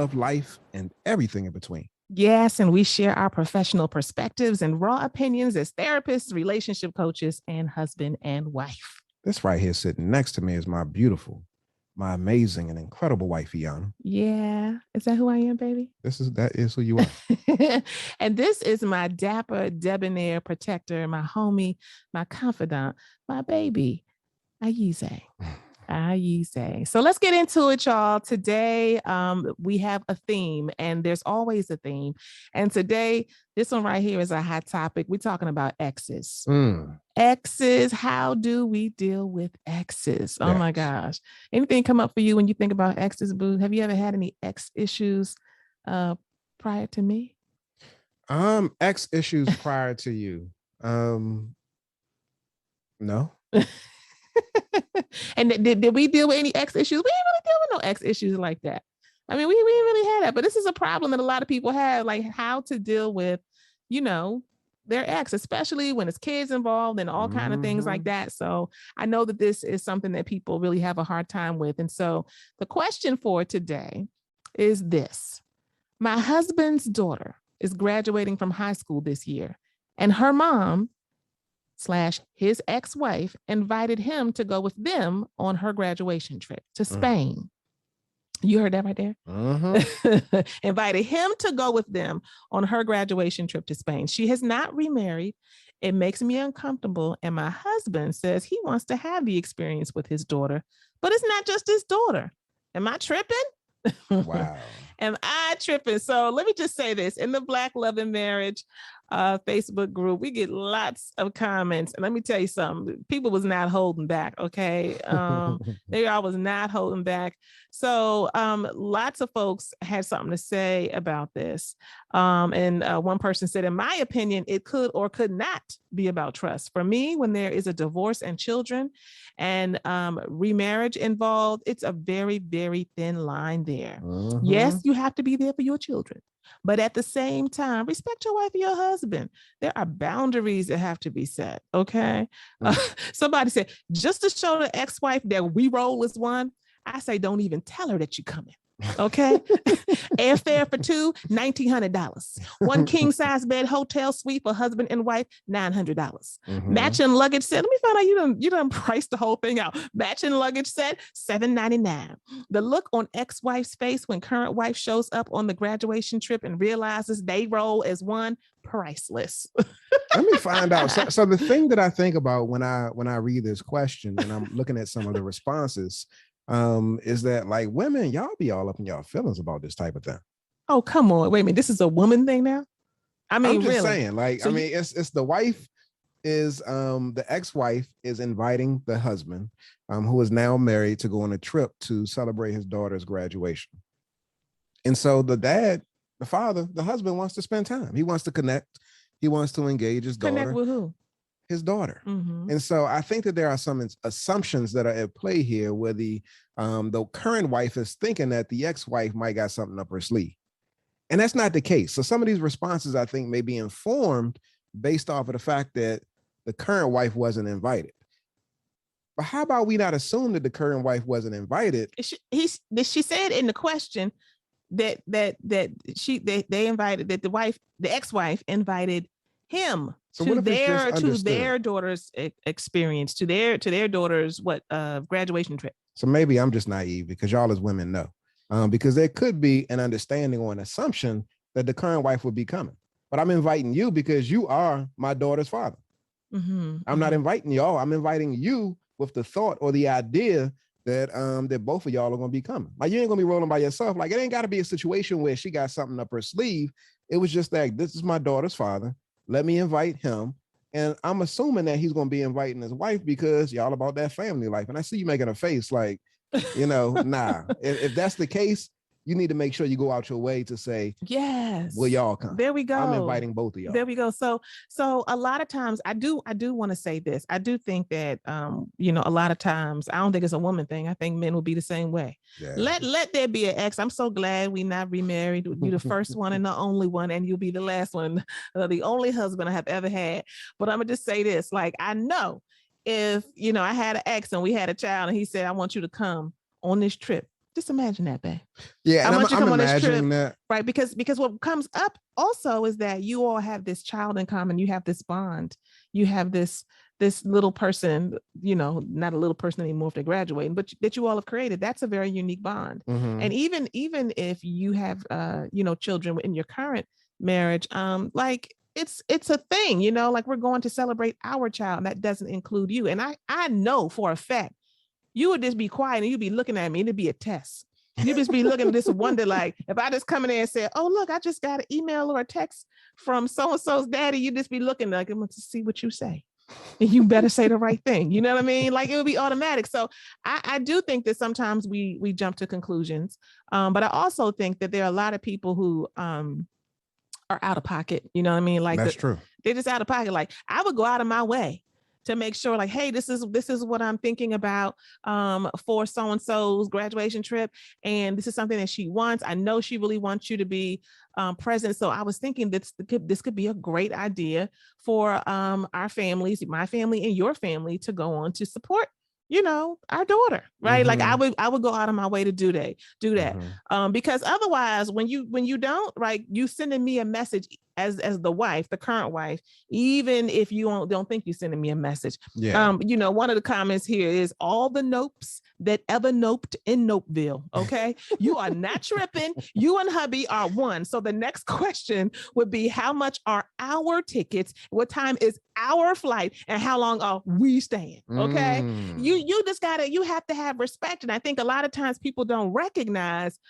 love, life, and everything in between. Yes, and we share our professional perspectives and raw opinions as therapists, relationship coaches, and husband and wife. This right here sitting next to me is my beautiful, my amazing and incredible wife, Iana. Yeah. Is that who I am, baby? That is who you are. And this is my dapper, debonair protector, my homie, my confidant, my baby, Ayize. Ayize. So let's get into it, y'all. Today, we have a theme, and there's always a theme. And today, this one right here is a hot topic. We're talking about exes. Exes. How do we deal with exes? Oh my gosh. Anything come up for you when you think about exes, boo? Have you ever had any ex issues prior to me? Ex issues prior to you. No. And did we deal with any ex issues? We didn't really deal with no ex issues like that. I mean, we didn't really had that, but this is a problem that a lot of people have, like how to deal with, their ex, especially when it's kids involved and all kind of things like that. So I know that this is something that people really have a hard time with. And so the question for today is this. My husband's daughter is graduating from high school this year, and her mom / his ex-wife invited him to go with them on her graduation trip to Spain. You heard that right there? Invited him to go with them on her graduation trip to Spain. She has not remarried. It makes me uncomfortable. And my husband says he wants to have the experience with his daughter, but it's not just his daughter. Am I tripping? Wow. Am I tripping? So let me just say this. In the Black Love and Marriage Facebook group, we get lots of comments. And let me tell you something. People was not holding back, okay? They all was not holding back. So lots of folks had something to say about this. And one person said, in my opinion, it could or could not be about trust. For me, when there is a divorce and children and remarriage involved, it's a very, very thin line there. Yes, you have to be there for your children. But at the same time, respect your wife or your husband. There are boundaries that have to be set, okay? Somebody said, just to show the ex-wife that we roll as one, I say, don't even tell her that you're coming. Okay. Airfare for two, $1,900. One king size bed, hotel suite for husband and wife, $900. Matching luggage set. Let me find out you done priced the whole thing out. Matching luggage set, $799. The look on ex-wife's face when current wife shows up on the graduation trip and realizes they roll as one, priceless. Let me find out. So the thing that I think about when I read this question and I'm looking at some of the responses, is that like women, y'all be all up in y'all feelings about this type of thing. Oh, come on. Wait a minute. This is a woman thing now? I mean, I'm just really? saying, like, so it's the wife is, the ex-wife is inviting the husband, who is now married, to go on a trip to celebrate his daughter's graduation. And so the dad, the father, the husband wants to spend time. He wants to connect. He wants to engage his daughter. Connect with who? His daughter. And so I think that there are some assumptions that are at play here where the current wife is thinking that the ex-wife might got something up her sleeve. And that's not the case. So some of these responses, I think, may be informed based off of the fact that the current wife wasn't invited. But how about we not assume that the current wife wasn't invited? She said in the question that they invited, that the ex-wife invited him to their daughter's experience, to their daughter's graduation trip. So maybe I'm just naive because y'all as women know, because there could be an understanding or an assumption that the current wife would be coming. But I'm inviting you because you are my daughter's father. I'm not inviting y'all. I'm inviting you with the thought or the idea that that both of y'all are going to be coming. Like, you ain't going to be rolling by yourself. Like, it ain't got to be a situation where she got something up her sleeve. It was just that this is my daughter's father. Let me invite him. And I'm assuming that he's going to be inviting his wife because y'all about that family life. And I see you making a face like, nah. If that's the case, you need to make sure you go out your way to say, yes, will y'all come? There we go. I'm inviting both of y'all. There we go. So a lot of times I do want to say this. I do think that, a lot of times, I don't think it's a woman thing. I think men will be the same way. Yeah. Let there be an ex. I'm so glad we not remarried. You're the first one and the only one, and you'll be the last one, the only husband I have ever had. But I'm gonna just say this, like, I know if, I had an ex and we had a child and he said, I want you to come on this trip Just imagine that, babe. Yeah, and I want you to come on this trip, that. right? Because what comes up also is that you all have this child in common. You have this bond. You have this little person, not a little person anymore if they're graduating, but that you all have created. That's a very unique bond. And even if you have children in your current marriage, like it's a thing, like we're going to celebrate our child, and that doesn't include you. And I know for a fact you would just be quiet and you'd be looking at me and it'd be a test. You'd just be looking at this wonder, like if I just come in there and say, oh, look, I just got an email or a text from so-and-so's daddy, you'd just be looking like, I'm going to see what you say. And you better say the right thing. You know what I mean? Like it would be automatic. So I do think that sometimes we jump to conclusions. But I also think that there are a lot of people who are out of pocket. You know what I mean? Like that's true. They're just out of pocket. Like I would go out of my way to make sure, like, hey, this is what I'm thinking about for so-and-so's graduation trip. And this is something that she wants. I know she really wants you to be present. So I was thinking this could be a great idea for our families, my family and your family, to go on to support our daughter, right? Like I would go out of my way to do that. Because otherwise when you don't, right, you sending me a message as the wife, the current wife, even if you don't think you're sending me a message. One of the comments here is all the nopes that ever noped in Nopeville. Okay. You are not tripping. You and hubby are one. So the next question would be, how much are our tickets? What time is our flight? And how long are we staying? Okay. You have to have respect. And I think a lot of times people don't recognize,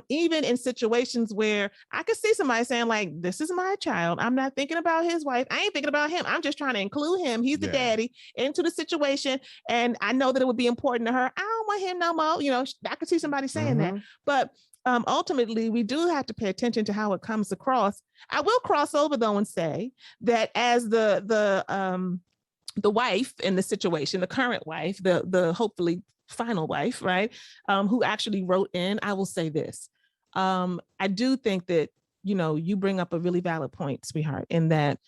even in situations where I could see somebody saying like, this is my child. I'm not thinking about his wife. I ain't thinking about him. I'm just trying to include him. He's the daddy into the situation. And I know that it would be important to her. I don't want him no more. I could see somebody saying that, but ultimately we do have to pay attention to how it comes across. I will cross over though and say that as the wife in the situation, the current wife, the hopefully final wife, right? Who actually wrote in, I will say this. I do think that, you bring up a really valid point, sweetheart, in that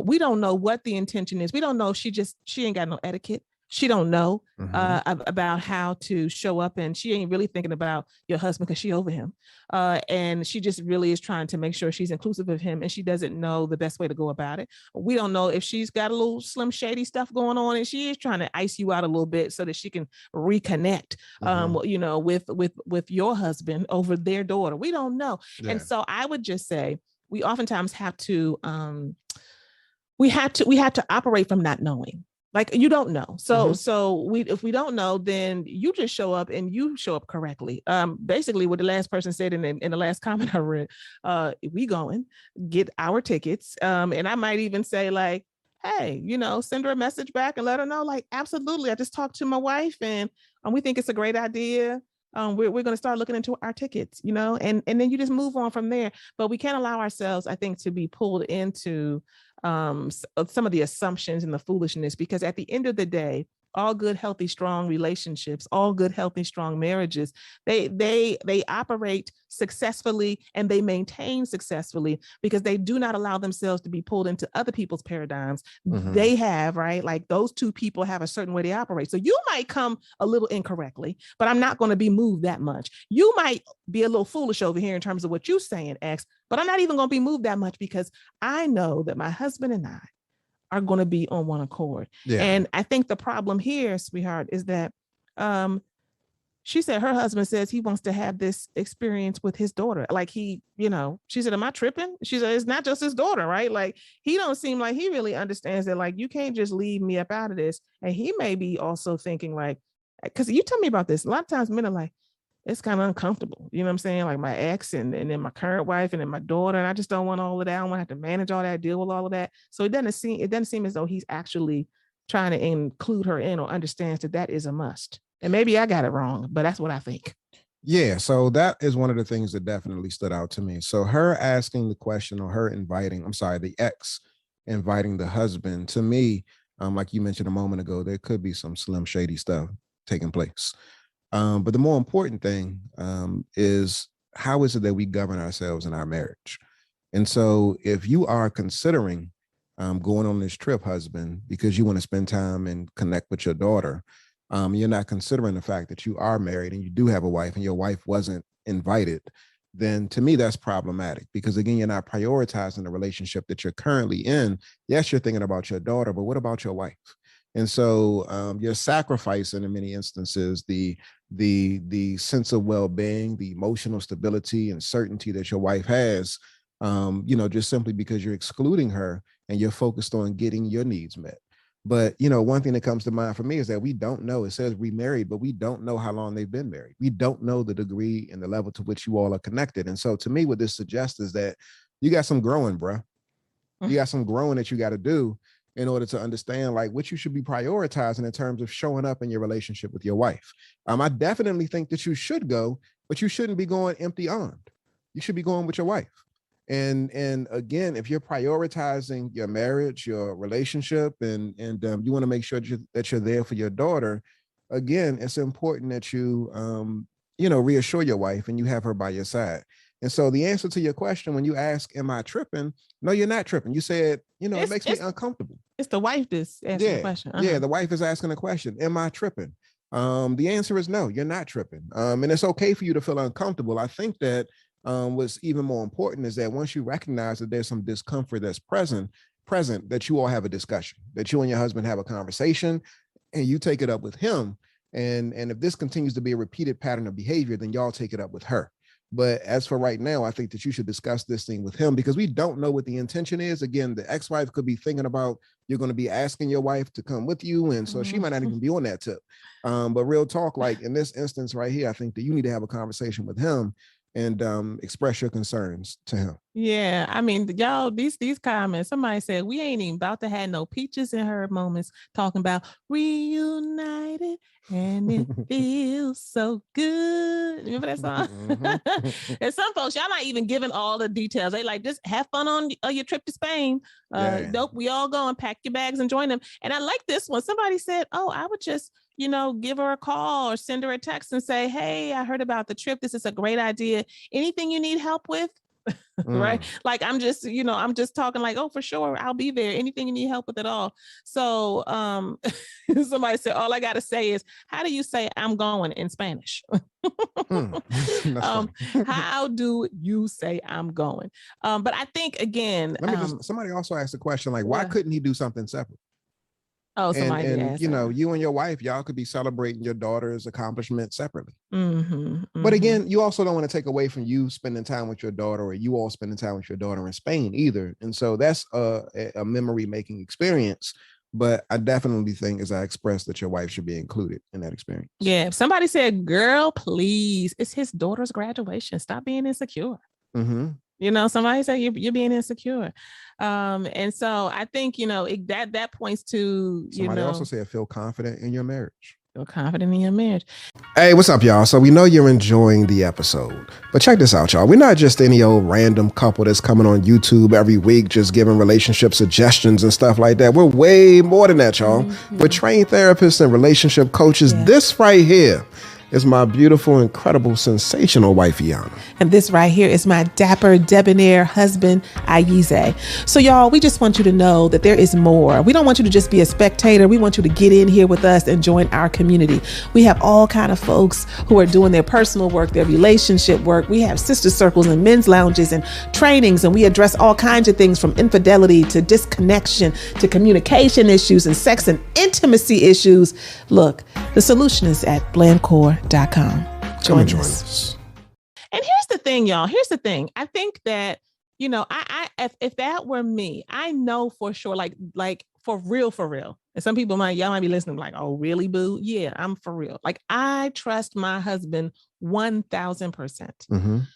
we don't know what the intention is. We don't know if she ain't got no etiquette. She don't know about how to show up, and she ain't really thinking about your husband because she over him. And she just really is trying to make sure she's inclusive of him, and she doesn't know the best way to go about it. We don't know if she's got a little slim shady stuff going on, and she is trying to ice you out a little bit so that she can reconnect, with your husband over their daughter. We don't know. Yeah. And so I would just say we oftentimes have to, we have to operate from not knowing. Like you don't know. So if we don't know, then you just show up and you show up correctly. Basically what the last person said in the last comment I read, we going, get our tickets. And I might even say like, hey, send her a message back and let her know, like, absolutely. I just talked to my wife and we think it's a great idea. We're going to start looking into our tickets, and then you just move on from there. But we can't allow ourselves, I think, to be pulled into some of the assumptions and the foolishness, because at the end of the day, all good, healthy, strong relationships, all good, healthy, strong marriages, they operate successfully and they maintain successfully because they do not allow themselves to be pulled into other people's paradigms. They have, right? Like those two people have a certain way they operate. So you might come a little incorrectly, but I'm not going to be moved that much. You might be a little foolish over here in terms of what you're saying, X, but I'm not even going to be moved that much because I know that my husband and I are going to be on one accord. Yeah. And I think the problem here, sweetheart, is that she said her husband says he wants to have this experience with his daughter. Like she said, am I tripping? She said, it's not just his daughter, right? Like he don't seem like he really understands that, like, you can't just leave me up out of this. And he may be also thinking like, because you tell me about this, a lot of times men are like, it's kind of uncomfortable. You know what I'm saying? Like my ex and then my current wife and then my daughter. And I just don't want all of that. I don't want to have to manage all that, deal with all of that. So it doesn't seem as though he's actually trying to include her in or understands that is a must. And maybe I got it wrong, but that's what I think. Yeah. So that is one of the things that definitely stood out to me. So her asking the question or her the ex inviting the husband, to me, like you mentioned a moment ago, there could be some slim shady stuff taking place. But the more important thing is how is it that we govern ourselves in our marriage? And so if you are considering going on this trip, husband, because you want to spend time and connect with your daughter, you're not considering the fact that you are married and you do have a wife and your wife wasn't invited, then to me, that's problematic because again, you're not prioritizing the relationship that you're currently in. Yes, you're thinking about your daughter, but what about your wife? And so you're sacrificing in many instances the sense of well-being, the emotional stability and certainty that your wife has, just simply because you're excluding her and you're focused on getting your needs met. But, one thing that comes to mind for me is that we don't know. It says remarried, but we don't know how long they've been married. We don't know the degree and the level to which you all are connected. And so to me, what this suggests is that you got some growing, bro. You got some growing that you got to do in order to understand like what you should be prioritizing in terms of showing up in your relationship with your wife. I definitely think that you should go, but you shouldn't be going empty armed. You should be going with your wife. And again, if you're prioritizing your marriage, your relationship, and you want to make sure that you're there for your daughter, again, it's important that you reassure your wife and you have her by your side. And so the answer to your question, when you ask, am I tripping? No, you're not tripping. You said, it makes me uncomfortable. It's the wife that's asking the question. Yeah, the wife is asking a question. Am I tripping? The answer is no, you're not tripping. And it's okay for you to feel uncomfortable. I think that what's even more important is that once you recognize that there's some discomfort that's present, that you all have a discussion, that you and your husband have a conversation and you take it up with him. And if this continues to be a repeated pattern of behavior, then y'all take it up with her. But as for right now, I think that you should discuss this thing with him because we don't know what the intention is. Again, the ex-wife could be thinking about you're going to be asking your wife to come with you. And so she might not even be on that tip. But real talk, like in this instance right here, I think that you need to have a conversation with him and express your concerns to him. Yeah, I mean, y'all, these comments, somebody said we ain't even about to have no peaches in her moments talking about reunited and it feels so good. Remember that song? Mm-hmm. And some folks, y'all not even giving all the details. They like, just have fun on your trip to Spain. Nope, we all go and pack your bags and join them. And I like this one. Somebody said, oh, I would just give her a call or send her a text and say, hey, I heard about the trip. This is a great idea. Anything you need help with? Right? Like, I'm just talking like, oh, for sure, I'll be there. Anything you need help with at all. So somebody said, all I got to say is, how do you say I'm going in Spanish? How do you say I'm going? But I think, again, somebody also asked the question, like, why couldn't he do something separate? Oh, somebody asked. You and your wife, y'all could be celebrating your daughter's accomplishment separately. But again, you also don't want to take away from you spending time with your daughter or you all spending time with your daughter in Spain either. And so that's a memory making experience. But I definitely think, as I expressed, that your wife should be included in that experience. Yeah. Somebody said, girl, please, it's his daughter's graduation. Stop being insecure. Somebody say you're being insecure. And so I think, that points to, somebody also said, feel confident in your marriage. Feel confident in your marriage. Hey, what's up, y'all? So we know you're enjoying the episode, but check this out, y'all. We're not just any old random couple that's coming on YouTube every week, just giving relationship suggestions and stuff like that. We're way more than that, y'all. We're trained therapists and relationship coaches. Yeah. This right here is my beautiful, incredible, sensational wife, Iana. And this right here is my dapper, debonair husband, Ayize. So y'all, we just want you to know that there is more. We don't want you to just be a spectator. We want you to get in here with us and join our community. We have all kind of folks who are doing their personal work, their relationship work. We have sister circles and men's lounges and trainings, and we address all kinds of things from infidelity to disconnection to communication issues and sex and intimacy issues. Look, the solution is at blandcore.com. Join us. And here's the thing, y'all. Here's the thing. I think that, if that were me, I know for sure, like for real. And some people y'all might be listening like, oh, really, boo? Yeah, I'm for real. Like, I trust my husband 1000%.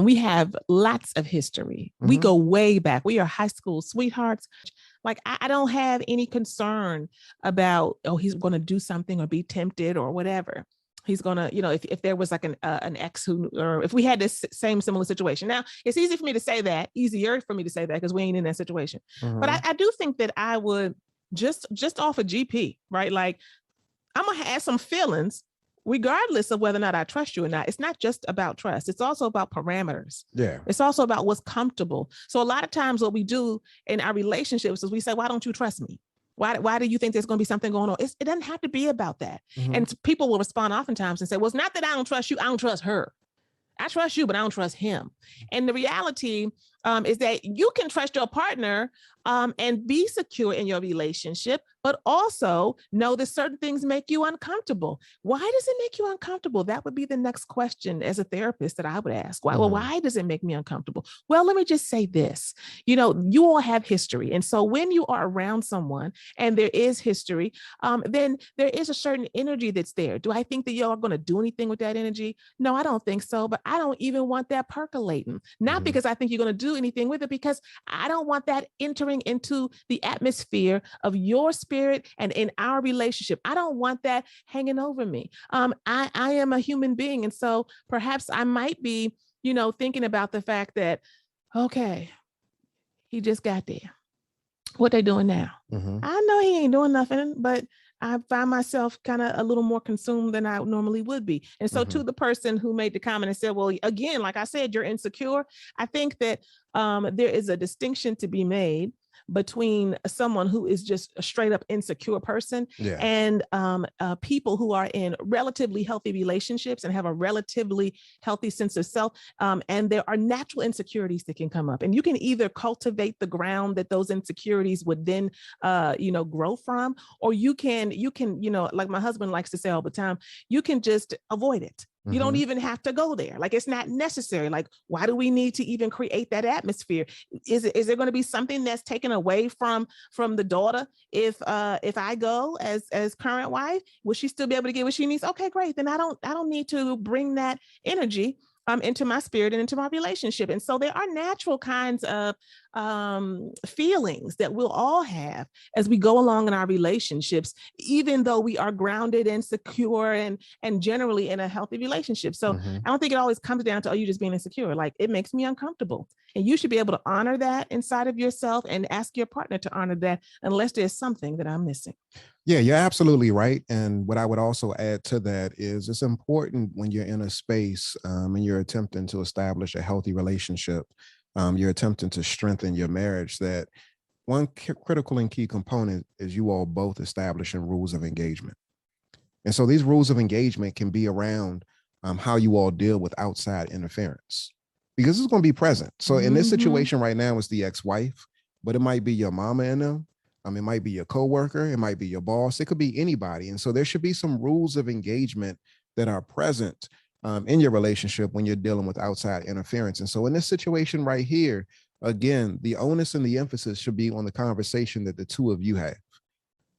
We have lots of history. We go way back. We are high school sweethearts. Like, I don't have any concern about, oh, he's going to do something or be tempted or whatever. He's going to, if there was like an ex or if we had this similar situation. Now, it's easier for me to say that because we ain't in that situation. But I do think that I would just off a GP, right? Like, I'm going to have some feelings regardless of whether or not I trust you or not. It's not just about trust. It's also about parameters. Yeah. It's also about what's comfortable. So a lot of times what we do in our relationships is we say, why don't you trust me? Why do you think there's going to be something going on? It doesn't have to be about that. Mhm. And people will respond oftentimes and say, well, it's not that I don't trust you. I don't trust her. I trust you, but I don't trust him. And the reality is that you can trust your partner and be secure in your relationship, but also know that certain things make you uncomfortable. Why does it make you uncomfortable? That would be the next question as a therapist that I would ask. Why? Well, why does it make me uncomfortable? Well, let me just say this. You know, you all have history. And so when you are around someone and there is history, then there is a certain energy that's there. Do I think that y'all are going to do anything with that energy? No, I don't think so. But I don't even want that percolating. Not because I think you're going to do anything with it, because I don't want that entering into the atmosphere of your spirit and in our relationship. I don't want that hanging over me. I am a human being. And so perhaps I might be, you know, thinking about the fact that, okay, he just got there. What they doing now? I know he ain't doing nothing, but I find myself kind of a little more consumed than I normally would be. And so to the person who made the comment and said, well, again, like I said, you're insecure. I think that there is a distinction to be made between someone who is just a straight up insecure person and people who are in relatively healthy relationships and have a relatively healthy sense of self. And there are natural insecurities that can come up, and you can either cultivate the ground that those insecurities would then, grow from, or you can, like my husband likes to say all the time, you can just avoid it. You don't even have to go there. Like, it's not necessary. Like, why do we need to even create that atmosphere? Is there going to be something that's taken away from the daughter if I go as current wife? Will she still be able to get what she needs? Okay, great. Then I don't need to bring that energy into my spirit and into my relationship. And so there are natural kinds of feelings that we'll all have as we go along in our relationships, even though we are grounded and secure and generally in a healthy relationship. So I don't think it always comes down to, oh, you just being insecure. Like, it makes me uncomfortable. And you should be able to honor that inside of yourself and ask your partner to honor that, unless there's something that I'm missing. Yeah, you're absolutely right. And what I would also add to that is, it's important when you're in a space and you're attempting to establish a healthy relationship, you're attempting to strengthen your marriage, that one critical and key component is you all both establishing rules of engagement. And so these rules of engagement can be around how you all deal with outside interference, because it's going to be present. So in this situation right now, it's the ex-wife, but it might be your mama in them. It might be your coworker. It might be your boss. It could be anybody. And so there should be some rules of engagement that are present in your relationship when you're dealing with outside interference. And so in this situation right here, again, the onus and the emphasis should be on the conversation that the two of you have.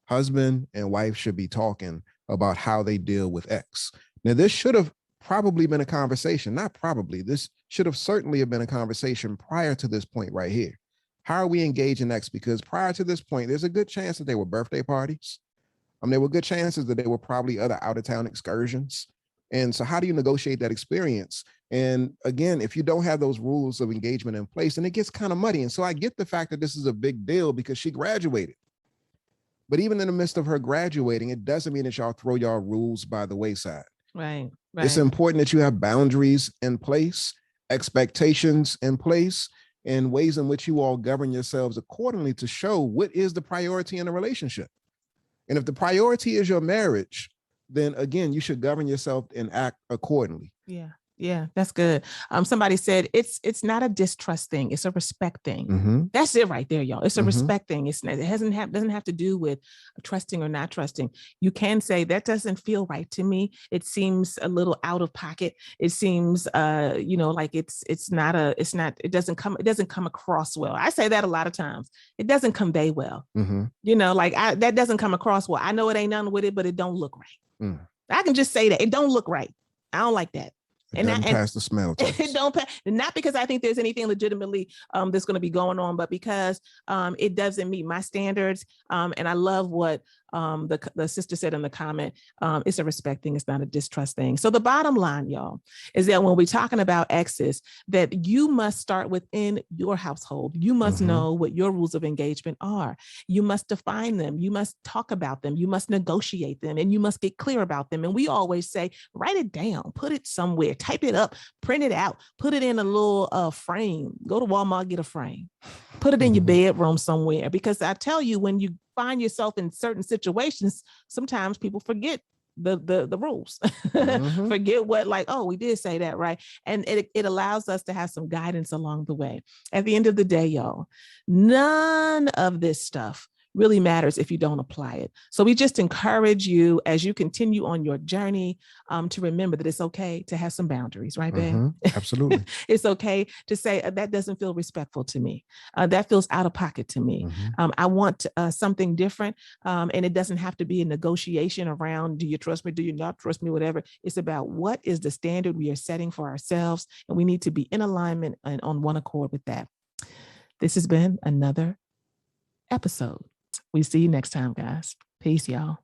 Husband and wife should be talking about how they deal with X. Now, this should have probably been a conversation, not probably, this should have certainly have been a conversation prior to this point right here. How are we engaging next? Because prior to this point, there's a good chance that they were birthday parties. There were good chances that there were probably other out-of-town excursions. And so how do you negotiate that experience? And again, if you don't have those rules of engagement in place, then it gets kind of muddy. And so I get the fact that this is a big deal because she graduated. But even in the midst of her graduating, it doesn't mean that y'all throw y'all rules by the wayside. Right. It's important that you have boundaries in place, expectations in place, and ways in which you all govern yourselves accordingly to show what is the priority in a relationship. And if the priority is your marriage, then again, you should govern yourself and act accordingly. Yeah, that's good. Somebody said it's not a distrust thing; it's a respect thing. That's it right there, y'all. It's a respect thing. It doesn't have to do with trusting or not trusting. You can say that doesn't feel right to me. It seems a little out of pocket. It seems, like it doesn't come across well. I say that a lot of times. It doesn't convey well. That doesn't come across well. I know it ain't nothing with it, but it don't look right. I can just say that it don't look right. I don't like that. It doesn't pass the smell test. It don't pass, not because I think there's anything legitimately that's going to be going on, but because it doesn't meet my standards. And I love what the sister said in the comment. It's a respect thing. It's not a distrust thing. So the bottom line, y'all, is that when we're talking about exes, that you must start within your household. You must know what your rules of engagement are. You must define them. You must talk about them. You must negotiate them, and you must get clear about them. And we always say, write it down, put it somewhere, type it up, print it out, put it in a little frame. Go to Walmart, get a frame, put it in your bedroom somewhere. Because I tell you, when you find yourself in certain situations, sometimes people forget the rules, forget what, like, oh, we did say that, right? And it allows us to have some guidance along the way. At the end of the day, y'all, none of this stuff really matters if you don't apply it. So we just encourage you as you continue on your journey to remember that it's okay to have some boundaries, right, babe? Absolutely. It's okay to say that doesn't feel respectful to me. That feels out of pocket to me. I want something different. And it doesn't have to be a negotiation around, do you trust me? Do you not trust me? Whatever. It's about what is the standard we are setting for ourselves. And we need to be in alignment and on one accord with that. This has been another episode. We see you next time, guys. Peace, y'all.